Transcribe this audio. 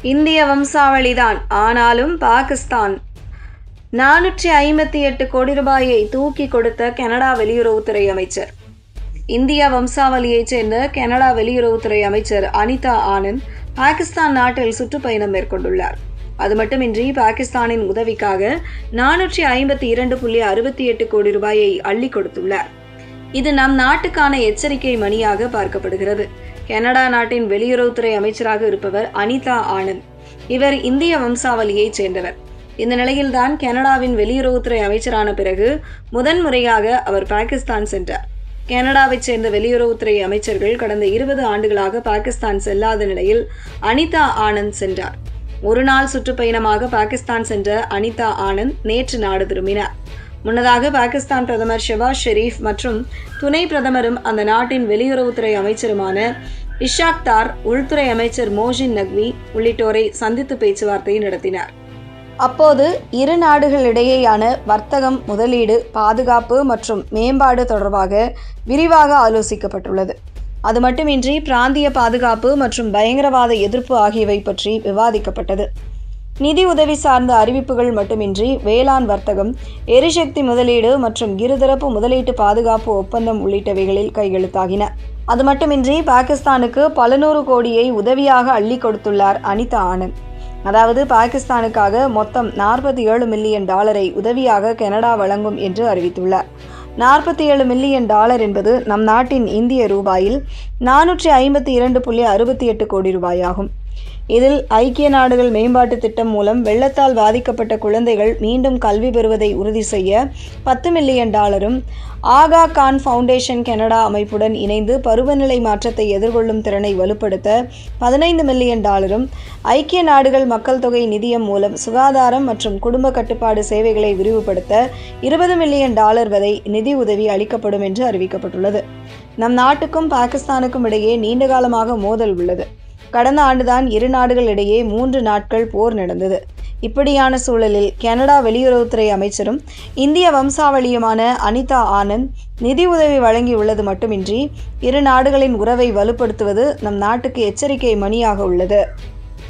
இந்திய வம்சாவளிதான், ஆனாலும் பாகிஸ்தான் 458 கோடி ரூபாயை தூக்கி கொடுத்த கனடா வெளியுறவுத்துறை அமைச்சர். இந்திய வம்சாவளியைச் சேர்ந்த கனடா வெளியுறவுத்துறை அமைச்சர் அனிதா ஆனந்த் பாகிஸ்தான் நாட்டில் சுற்றுப்பயணம் மேற்கொண்டுள்ளார். அது மட்டுமின்றி பாகிஸ்தானின் உதவிக்காக 452.68 கோடி ரூபாயை அள்ளி கொடுத்துள்ளார். இது நம் நாட்டுக்கான எச்சரிக்கை மணியாக பார்க்கப்படுகிறது. கனடா நாட்டின் வெளியுறவுத்துறை அமைச்சராக இருப்பவர் அனிதா ஆனந்த். இவர் இந்திய வம்சாவளியைச் சேர்ந்தவர். இந்த நிலையில்தான் கனடாவின் வெளியுறவுத்துறை அமைச்சரான பிறகு முதன்முறையாக அவர் பாகிஸ்தான் சென்றார். கனடாவைச் சேர்ந்த வெளியுறவுத்துறை அமைச்சர்கள் கடந்த 20 ஆண்டுகளாக பாகிஸ்தான் செல்லாத நிலையில் அனிதா ஆனந்த் சென்றார். ஒரு நாள் சுற்றுப்பயணமாக பாகிஸ்தான் சென்ற அனிதா ஆனந்த் நேற்று நாடு திரும்பினார். முன்னதாக பாகிஸ்தான் பிரதமர் ஷெபாஸ் ஷெரீப் மற்றும் துணை பிரதமரும் அந்த நாட்டின் வெளியுறவுத்துறை அமைச்சருமான இஷாக் தார், உள்துறை அமைச்சர் மோஹின் நக்வி உள்ளிட்டோரை சந்தித்து பேச்சுவார்த்தை நடத்தினார். அப்போது இரு நாடுகளிடையேயான வர்த்தகம், முதலீடு, பாதுகாப்பு மற்றும் மேம்பாடு தொடர்பாக விரிவாக ஆலோசிக்கப்பட்டுள்ளது. அது மட்டுமின்றி பிராந்திய பாதுகாப்பு மற்றும் பயங்கரவாத எதிர்ப்பு ஆகியவை பற்றி விவாதிக்கப்பட்டது. நிதி உதவி சார்ந்த அறிவிப்புகள் மட்டுமின்றி வேளாண் வர்த்தகம், எரிசக்தி முதலீடு மற்றும் இருதரப்பு முதலீட்டு பாதுகாப்பு ஒப்பந்தம் உள்ளிட்டவைகளில் கையெழுத்தாகின. அது மட்டுமின்றி பாகிஸ்தானுக்கு பல நூறு கோடியை உதவியாக அள்ளி கொடுத்துள்ளார் அனிதா ஆனந்த். அதாவது பாகிஸ்தானுக்காக மொத்தம் $47 மில்லியன் உதவியாக கனடா வழங்கும் என்று அறிவித்துள்ளார். $47 மில்லியன் என்பது நம் நாட்டின் இந்திய ரூபாயில் 452.68 கோடி ரூபாயாகும். இதில் ஐக்கிய நாடுகள் மேம்பாட்டு திட்டம் மூலம் வெள்ளத்தால் பாதிக்கப்பட்ட குழந்தைகள் மீண்டும் கல்வி பெறுவதை உறுதி செய்ய $10 மில்லியன், ஆகா கான் ஃபவுண்டேஷன் கனடா அமைப்புடன் இணைந்து பருவநிலை மாற்றத்தை எதிர்கொள்ளும் திறனை வலுப்படுத்த $15 மில்லியன், ஐக்கிய நாடுகள் மக்கள் தொகை நிதியம் மூலம் சுகாதாரம் மற்றும் குடும்ப கட்டுப்பாடு சேவைகளை விரிவுபடுத்த $20 மில்லியன் வரை நிதி உதவி அளிக்கப்படும் என்று அறிவிக்கப்பட்டுள்ளது. நம் நாட்டுக்கும் பாகிஸ்தானுக்கும் இடையே நீண்டகாலமாக மோதல் உள்ளது. கடந்த ஆண்டுதான் இரு நாடுகள் இடையே 3 நாட்கள் போர் நடந்தது. இப்படியான சூழலில் கனடா வெளியுறவுத்துறை அமைச்சரும் இந்திய வம்சாவளியுமான அனிதா ஆனந்த் நிதி உதவி வழங்கியுள்ளது மட்டுமின்றி இரு நாடுகளின் உறவை வலுப்படுத்துவது நம் நாட்டுக்கு எச்சரிக்கை மணியாக உள்ளது.